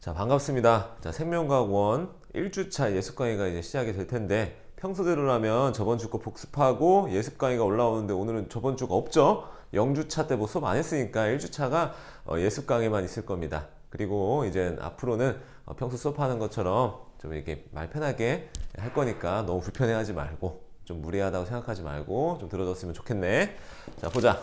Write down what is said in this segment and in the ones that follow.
자, 반갑습니다. 자, 생명과학원 1주차 예습 강의가 이제 시작이 될 텐데, 평소대로라면 저번 주 거 복습하고 예습 강의가 올라오는데 오늘은 저번 주가 없죠? 0주차 때 뭐 수업 안 했으니까 1주차가 예습 강의만 있을 겁니다. 그리고 이제 앞으로는 평소 수업하는 것처럼 좀 이렇게 말 편하게 할 거니까 너무 불편해하지 말고, 좀 무리하다고 생각하지 말고 좀 들어줬으면 좋겠네. 자, 보자.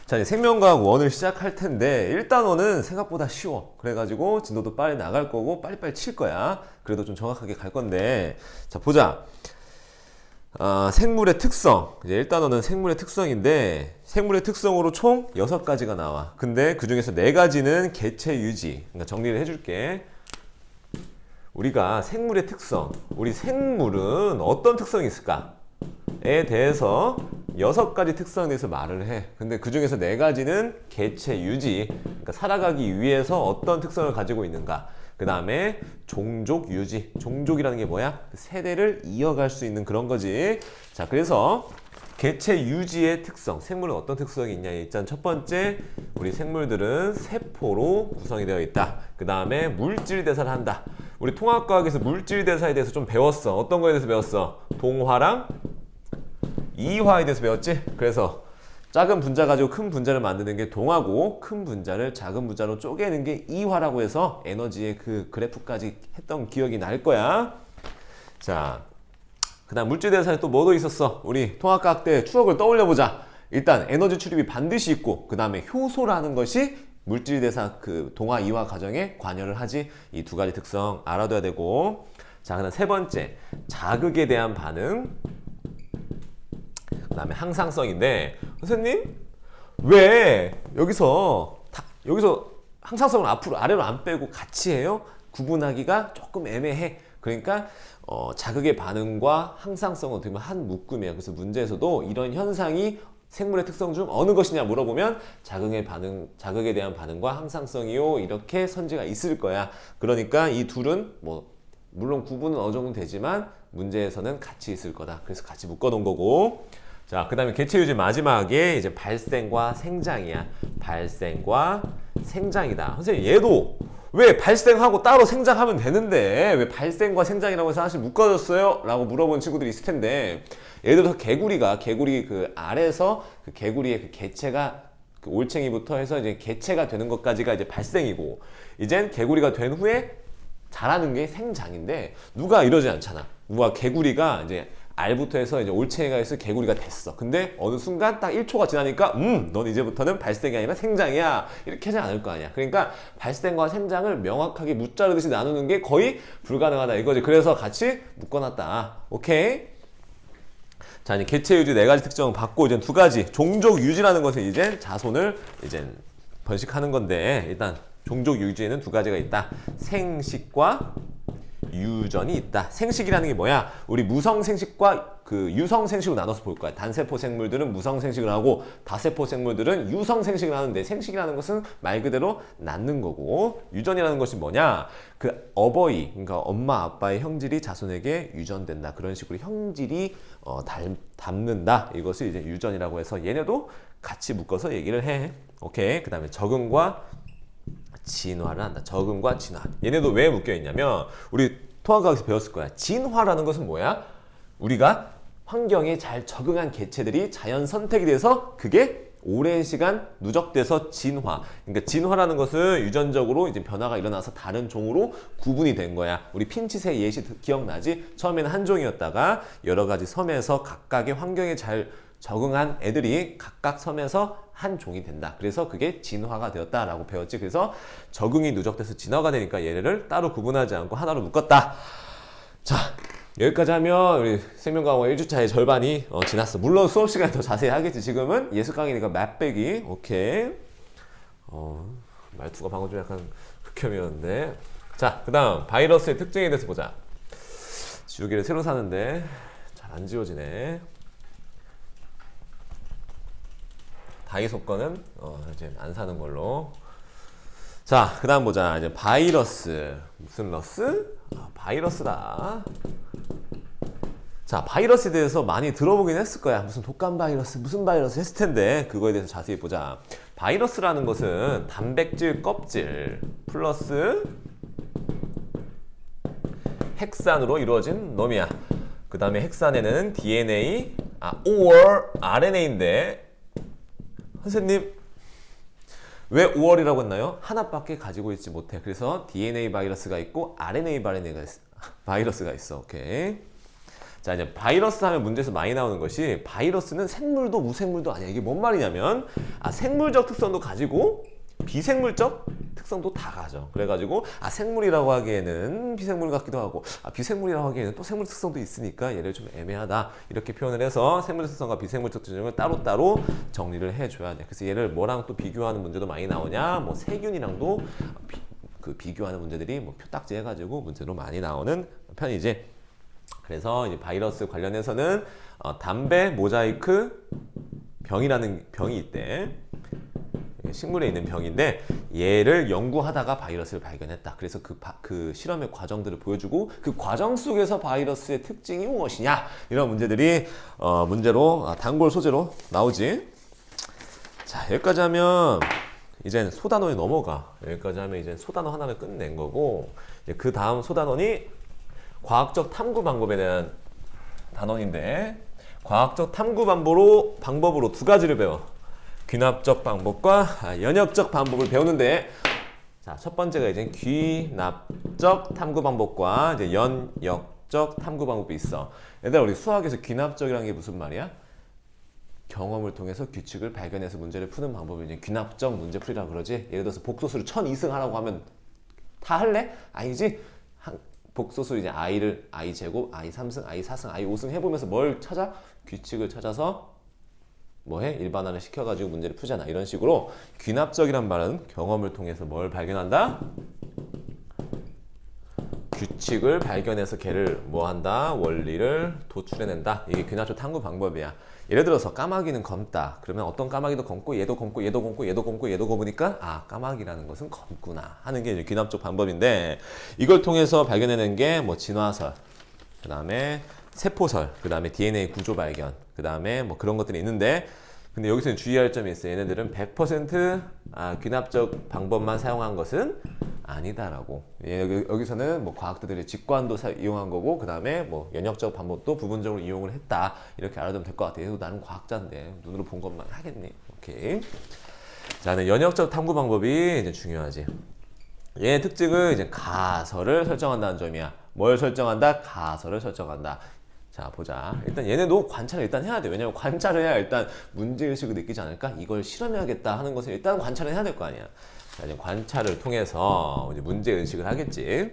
자, 이제 생명과학 1을 시작할 텐데, 1단원은 생각보다 쉬워. 그래가지고 진도도 빨리 나갈 거고 빨리빨리 칠 거야. 그래도 좀 정확하게 갈 건데, 자, 보자. 생물의 특성. 이제 1단원은 생물의 특성인데, 생물의 특성으로 총 6가지가 나와. 근데 그 중에서 4가지는 개체 유지. 그러니까 정리를 해줄게. 우리가 생물의 특성, 우리 생물은 어떤 특성이 있을까? 에 대해서 6가지 특성에 대해서 말을 해. 근데 그 중에서 4가지는 개체 유지, 그러니까 살아가기 위해서 어떤 특성을 가지고 있는가. 그 다음에 종족 유지. 종족이라는 게 뭐야? 세대를 이어갈 수 있는 그런 거지. 자, 그래서 개체 유지의 특성, 생물은 어떤 특성이 있냐. 일단 첫 번째, 우리 생물들은 세포로 구성이 되어 있다. 그 다음에 물질 대사를 한다. 우리 통합과학에서 물질 대사에 대해서 좀 배웠어. 어떤 거에 대해서 배웠어? 동화랑 이화에 대해서 배웠지? 그래서 작은 분자 가지고 큰 분자를 만드는 게 동화고, 큰 분자를 작은 분자로 쪼개는 게 이화라고 해서 에너지의 그 그래프까지 했던 기억이 날 거야. 자, 그 다음 물질 대사에 또 뭐도 있었어? 우리 통합과학 때 추억을 떠올려 보자. 일단 에너지 출입이 반드시 있고, 그 다음에 효소라는 것이 물질 대사 그 동화 이화 과정에 관여를 하지. 이 2가지 특성 알아둬야 되고, 자, 그 다음 3번째, 자극에 대한 반응. 그 다음에 항상성인데, 선생님 왜 여기서 항상성을 앞으로 아래로 안 빼고 같이 해요? 구분하기가 조금 애매해. 그러니까 자극의 반응과 항상성은 어떻게 보면 한 묶음이에요. 그래서 문제에서도 이런 현상이 생물의 특성 중 어느 것이냐 물어보면 자극에 대한 반응과 항상성이요, 이렇게 선지가 있을 거야. 그러니까 이 둘은 뭐 물론 구분은 어느 정도 되지만 문제에서는 같이 있을 거다. 그래서 같이 묶어 놓은 거고. 자, 그 다음에 개체 유지 마지막에 이제 발생과 생장이야. 발생과 생장이다. 선생님, 얘도 왜 발생하고 따로 생장하면 되는데 왜 발생과 생장이라고 해서 하나씩 묶어졌어요? 라고 물어보는 친구들이 있을 텐데, 예를 들어서 개구리 그 알에서 그 개구리의 그 개체가 그 올챙이부터 해서 이제 개체가 되는 것까지가 이제 발생이고, 이젠 개구리가 된 후에 자라는 게 생장인데, 누가 이러지 않잖아. 누가 개구리가 이제 알부터 해서 이제 올챙이가 해서 개구리가 됐어. 근데 어느 순간 딱 1초가 지나니까 넌 이제부터는 발생이 아니라 생장이야, 이렇게 하지 않을 거 아니야. 그러니까 발생과 생장을 명확하게 무자르듯이 나누는 게 거의 불가능하다 이거지. 그래서 같이 묶어놨다. 오케이? 자, 이제 개체 유지 4가지 특성을 받고, 이제 2가지 종족 유지라는 것은 이제 자손을 이제 번식하는 건데, 일단 종족 유지에는 2가지가 있다. 생식과 유전이 있다. 생식이라는 게 뭐야? 우리 무성생식과 그 유성생식으로 나눠서 볼 거야. 단세포 생물들은 무성생식을 하고, 다세포 생물들은 유성생식을 하는데, 생식이라는 것은 말 그대로 낳는 거고, 유전이라는 것이 뭐냐? 그 어버이, 그러니까 엄마 아빠의 형질이 자손에게 유전된다. 그런 식으로 형질이 닮는다. 이것을 이제 유전이라고 해서 얘네도 같이 묶어서 얘기를 해. 오케이. 그 다음에 적응과 진화를 한다. 적응과 진화. 얘네도 왜 묶여 있냐면, 우리 통합과학에서 배웠을 거야. 진화라는 것은 뭐야? 우리가 환경에 잘 적응한 개체들이 자연 선택이 돼서 그게 오랜 시간 누적돼서 진화. 그러니까 진화라는 것은 유전적으로 이제 변화가 일어나서 다른 종으로 구분이 된 거야. 우리 핀칫의 예시 기억나지? 처음에는 한 종이었다가 여러 가지 섬에서 각각의 환경에 잘 적응한 애들이 각각 섬에서 한 종이 된다. 그래서 그게 진화가 되었다라고 배웠지. 그래서 적응이 누적돼서 진화가 되니까 얘네를 따로 구분하지 않고 하나로 묶었다. 자, 여기까지 하면 우리 생명과학 1주차의 절반이 지났어. 물론 수업 시간에 더 자세히 하겠지. 지금은 예습 강의니까 맛 빼기. 오케이. 말투가 방금 좀 약간 극혐이었는데. 자, 그 다음 바이러스의 특징에 대해서 보자. 지우개를 새로 사는데 잘 안 지워지네. 다이소 거는 이제 안 사는 걸로. 자, 그 다음 보자. 이제 바이러스. 무슨 러스? 바이러스다. 자, 바이러스에 대해서 많이 들어보긴 했을 거야. 무슨 독감 바이러스, 무슨 바이러스 했을 텐데, 그거에 대해서 자세히 보자. 바이러스라는 것은 단백질 껍질 플러스 핵산으로 이루어진 놈이야. 그 다음에 핵산에는 DNA, or RNA인데 선생님 왜 5월이라고 했나요? 하나밖에 가지고 있지 못해. 그래서 DNA 바이러스가 있고 RNA 바이러스가 있어. 오케이. 자, 이제 바이러스 하면 문제에서 많이 나오는 것이 바이러스는 생물도 무생물도 아니야. 이게 뭔 말이냐면 생물적 특성도 가지고 비생물적 특성도 다 가져. 그래가지고 생물이라고 하기에는 비생물 같기도 하고 비생물이라고 하기에는 또 생물 특성도 있으니까 얘를 좀 애매하다 이렇게 표현을 해서 생물 특성과 비생물 특성을 따로따로 정리를 해줘야 돼. 그래서 얘를 뭐랑 또 비교하는 문제도 많이 나오냐, 뭐 세균이랑도 비교하는 문제들이 뭐 표딱지 해가지고 문제로 많이 나오는 편이지. 그래서 이제 바이러스 관련해서는 담배 모자이크 병이라는 병이 있대. 식물에 있는 병인데 얘를 연구하다가 바이러스를 발견했다. 그래서 그 실험의 과정들을 보여주고 그 과정 속에서 바이러스의 특징이 무엇이냐 이런 문제들이 문제로 단골 소재로 나오지. 자, 여기까지 하면 이젠 소단원이 넘어가. 여기까지 하면 이제 소단원 하나를 끝낸 거고 그 다음 소단원이 과학적 탐구 방법에 대한 단원인데 과학적 탐구 방법으로 두 가지를 배워. 귀납적 방법과 연역적 방법을 배우는데 자, 첫 번째가 이제 귀납적 탐구 방법과 이제 연역적 탐구 방법이 있어. 얘들아, 우리 수학에서 귀납적이라는 게 무슨 말이야? 경험을 통해서 규칙을 발견해서 문제를 푸는 방법을 이제 귀납적 문제풀이라고 그러지. 예를 들어서 복소수를 1002승 하라고 하면 다 할래? 아니지? 복소수 이제 i 제곱, i 3승, i 4승, i 5승 해보면서 뭘 찾아? 규칙을 찾아서 뭐해? 일반화를 시켜가지고 문제를 푸잖아. 이런 식으로 귀납적이란 말은 경험을 통해서 뭘 발견한다? 규칙을 발견해서 걔를 뭐한다? 원리를 도출해낸다. 이게 귀납적 탐구 방법이야. 예를 들어서 까마귀는 검다. 그러면 어떤 까마귀도 검고 얘도 검고 얘도 검고 얘도 검고 얘도 검으니까 까마귀라는 것은 검구나 하는 게 이제 귀납적 방법인데 이걸 통해서 발견해낸 게 뭐 진화설, 그 다음에 세포설, 그 다음에 DNA 구조 발견, 그 다음에 뭐 그런 것들이 있는데 근데 여기서는 주의할 점이 있어요. 얘네들은 100% 귀납적 방법만 사용한 것은 아니다라고. 여기서는 뭐 과학자들의 직관도 이용한 거고 그 다음에 뭐 연역적 방법도 부분적으로 이용을 했다. 이렇게 알아두면 될 것 같아요. 나는 과학자인데 눈으로 본 것만 하겠니? 오케이. 자, 연역적 탐구 방법이 이제 중요하지. 얘의 특징은 이제 가설을 설정한다는 점이야. 뭘 설정한다? 가설을 설정한다. 자, 보자. 일단 얘네도 관찰을 일단 해야 돼. 왜냐면 관찰을 해야 일단 문제의식을 느끼지 않을까? 이걸 실험해야겠다 하는 것을 일단 관찰을 해야 될 거 아니야. 자, 이제 관찰을 통해서 이제 문제의식을 하겠지.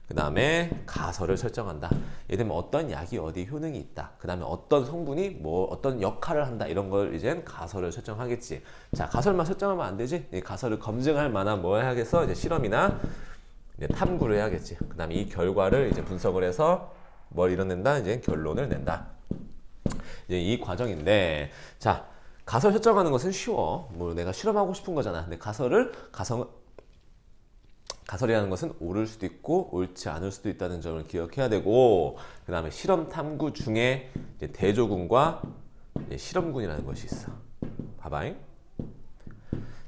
그 다음에 가설을 설정한다. 예를 들면 어떤 약이 어디 효능이 있다. 그 다음에 어떤 성분이 뭐 어떤 역할을 한다. 이런 걸 이제 가설을 설정하겠지. 자, 가설만 설정하면 안 되지. 이 가설을 검증할 만한 뭘 해야겠어? 이제 실험이나 이제 탐구를 해야겠지. 그 다음에 이 결과를 이제 분석을 해서 뭘 이뤄낸다? 이제 결론을 낸다. 이제 이 과정인데, 자, 가설 설정하는 것은 쉬워. 뭐 내가 실험하고 싶은 거잖아. 근데 가설이라는 것은 옳을 수도 있고 옳지 않을 수도 있다는 점을 기억해야 되고, 그 다음에 실험 탐구 중에 이제 대조군과 이제 실험군이라는 것이 있어. 봐봐잉.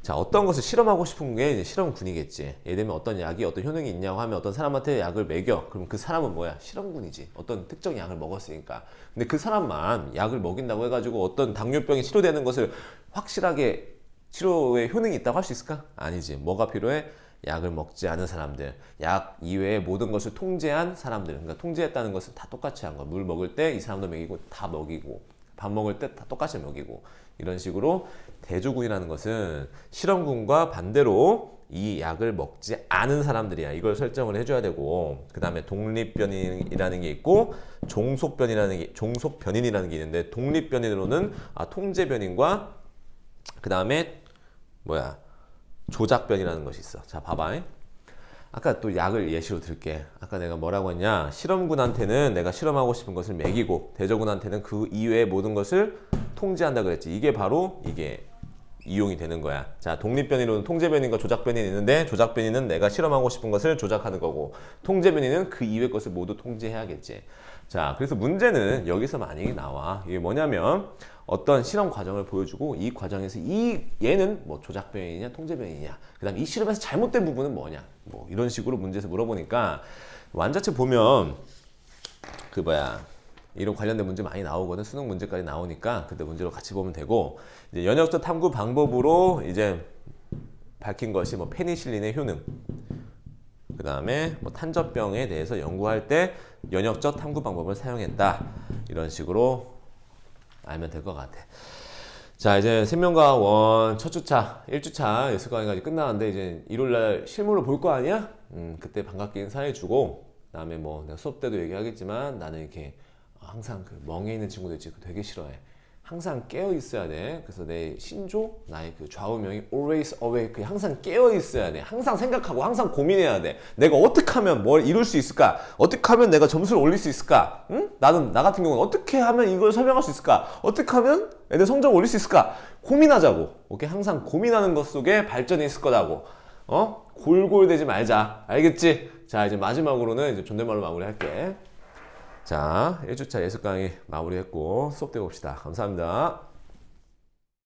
자, 어떤 것을 실험하고 싶은 게 이제 실험군이겠지. 예를 들면 어떤 약이 어떤 효능이 있냐고 하면 어떤 사람한테 약을 먹여. 그럼 그 사람은 뭐야? 실험군이지. 어떤 특정 약을 먹었으니까. 근데 그 사람만 약을 먹인다고 해가지고 어떤 당뇨병이 치료되는 것을 확실하게 치료에 효능이 있다고 할 수 있을까? 아니지. 뭐가 필요해? 약을 먹지 않은 사람들, 약 이외의 모든 것을 통제한 사람들. 그러니까 통제했다는 것은 다 똑같이 한 거. 물 먹을 때 이 사람도 먹이고 다 먹이고, 밥 먹을 때 다 똑같이 먹이고, 이런 식으로 대조군이라는 것은 실험군과 반대로 이 약을 먹지 않은 사람들이야. 이걸 설정을 해줘야 되고, 그 다음에 독립변인이라는 게 있고 종속변인이라는 게 있는데, 독립변인으로는 통제변인과 그 다음에 조작변이라는 것이 있어. 자, 봐봐. 아까 또 약을 예시로 들게. 아까 내가 뭐라고 했냐? 실험군한테는 내가 실험하고 싶은 것을 먹이고, 대조군한테는 그 이외의 모든 것을 통제한다 그랬지. 이게 바로 이게 이용이 되는 거야. 자, 독립변이로는 통제변이과 조작변이 있는데 조작변이는 내가 실험하고 싶은 것을 조작하는 거고 통제변이는 그 이외의 것을 모두 통제해야겠지. 자, 그래서 문제는 여기서 많이 나와. 이게 뭐냐면 어떤 실험 과정을 보여주고 이 과정에서 얘는 뭐 조작변이냐 통제변이냐 그 다음에 이 실험에서 잘못된 부분은 뭐냐 뭐 이런 식으로 문제에서 물어보니까 완자체 보면 이런 관련된 문제 많이 나오거든. 수능 문제까지 나오니까 그때 문제로 같이 보면 되고 이제 연역적 탐구 방법으로 이제 밝힌 것이 뭐 페니실린의 효능 그 다음에 뭐 탄저병에 대해서 연구할 때 연역적 탐구 방법을 사용했다 이런 식으로 알면 될 것 같아. 자, 이제 생명과학 1 첫 주차 1주차 예술 강의가 끝나는데 이제 일요일날 실물로 볼 거 아니야? 그때 반갑게 인사해주고 그다음에 뭐 내가 수업 때도 얘기하겠지만 나는 이렇게 항상 그 멍해 있는 친구들 있지 되게 싫어해. 항상 깨어 있어야 돼. 그래서 내 신조 나의 그 좌우명이 always awake 항상 깨어 있어야 돼. 항상 생각하고 항상 고민해야 돼. 내가 어떻게 하면 뭘 이룰 수 있을까? 어떻게 하면 내가 점수를 올릴 수 있을까? 응? 나 같은 경우는 어떻게 하면 이걸 설명할 수 있을까? 어떻게 하면 애들 성적을 올릴 수 있을까? 고민하자고. 오케이? 항상 고민하는 것 속에 발전이 있을 거다고. 골골대지 말자. 알겠지? 자, 이제 마지막으로는 이제 존댓말로 마무리할게. 자, 1주차 예술 강의 마무리했고 수업 때 봅시다. 감사합니다.